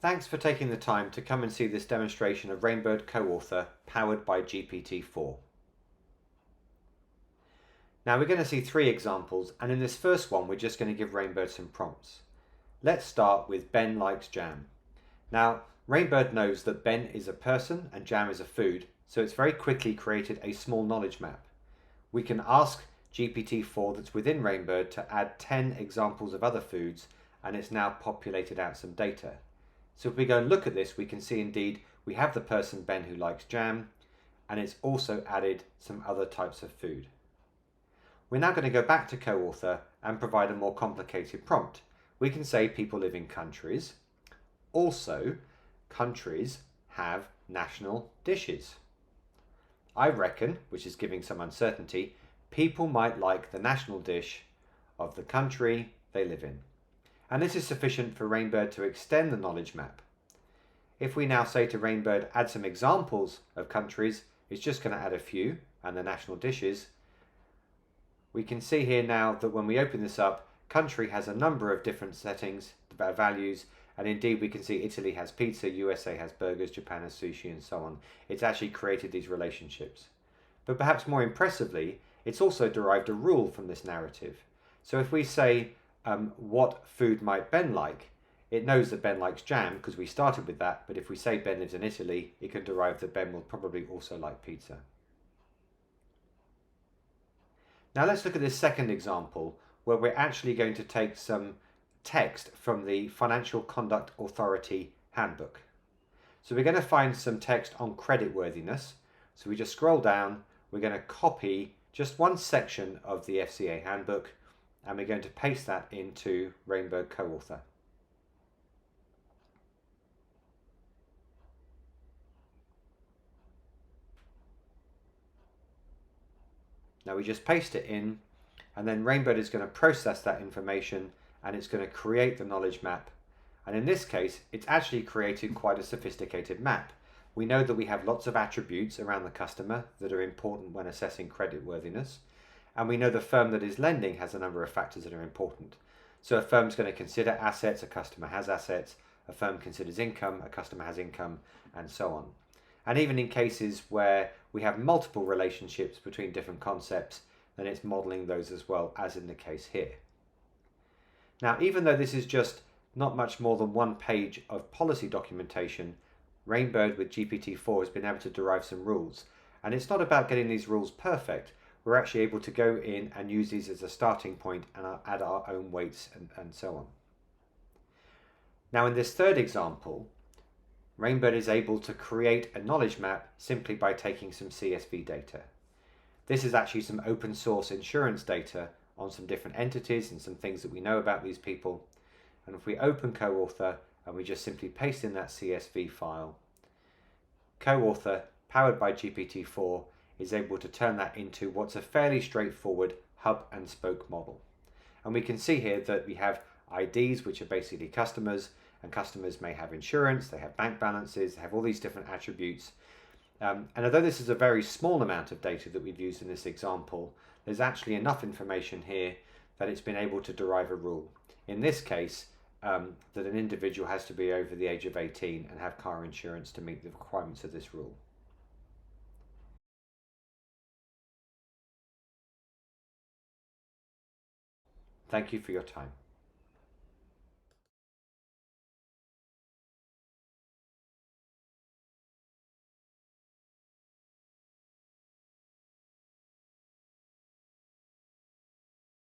Thanks for taking the time to come and see this demonstration of Rainbird Co-Author powered by GPT-4. Now we're going to see 3 examples, and in this first one we're just going to give Rainbird some prompts. Let's start with Ben likes jam. Now Rainbird knows that Ben is a person and jam is a food, so it's very quickly created a small knowledge map. We can ask GPT-4 that's within Rainbird to add 10 examples of other foods, and it's now populated out some data. So if we go and look at this, we can see indeed we have the person Ben who likes jam, and it's also added some other types of food. We're now going to go back to co-author and provide a more complicated prompt. We can say people live in countries. Also, countries have national dishes. I reckon, which is giving some uncertainty, people might like the national dish of the country they live in. And this is sufficient for Rainbird to extend the knowledge map. If we now say to Rainbird, add some examples of countries, it's just going to add a few and the national dishes. We can see here now that when we open this up, country has a number of different settings, values, and indeed we can see Italy has pizza, USA has burgers, Japan has sushi, and so on. It's actually created these relationships. But perhaps more impressively, it's also derived a rule from this narrative. So if we say, what food might Ben like? It knows that Ben likes jam because we started with that, but if we say Ben lives in Italy, it can derive that Ben will probably also like pizza. Now let's look at this second example where we're actually going to take some text from the Financial Conduct Authority handbook. So we're going to find some text on creditworthiness. So we just scroll down, we're going to copy just one section of the FCA handbook, and we're going to paste that into Rainbird Co-Author. Now we just paste it in, and then Rainbird is going to process that information and it's going to create the knowledge map. And in this case, it's actually created quite a sophisticated map. We know that we have lots of attributes around the customer that are important when assessing creditworthiness. And we know the firm that is lending has a number of factors that are important. So a firm's going to consider assets, a customer has assets, a firm considers income, a customer has income, and so on. And even in cases where we have multiple relationships between different concepts, then it's modeling those as well, as in the case here. Now, even though this is just not much more than one page of policy documentation, Rainbird with GPT-4 has been able to derive some rules. And it's not about getting these rules perfect. We're actually able to go in and use these as a starting point and add our own weights and so on. Now in this third example, Rainbird is able to create a knowledge map simply by taking some CSV data. This is actually some open source insurance data on some different entities and some things that we know about these people. And if we open Co-Author and we just simply paste in that CSV file, Co-Author, powered by GPT-4, is able to turn that into what's a fairly straightforward hub and spoke model. And we can see here that we have IDs, which are basically customers, and customers may have insurance, they have bank balances, they have all these different attributes. And although this is a very small amount of data that we've used in this example, there's actually enough information here that it's been able to derive a rule. In this case, that an individual has to be over the age of 18 and have car insurance to meet the requirements of this rule. Thank you for your time.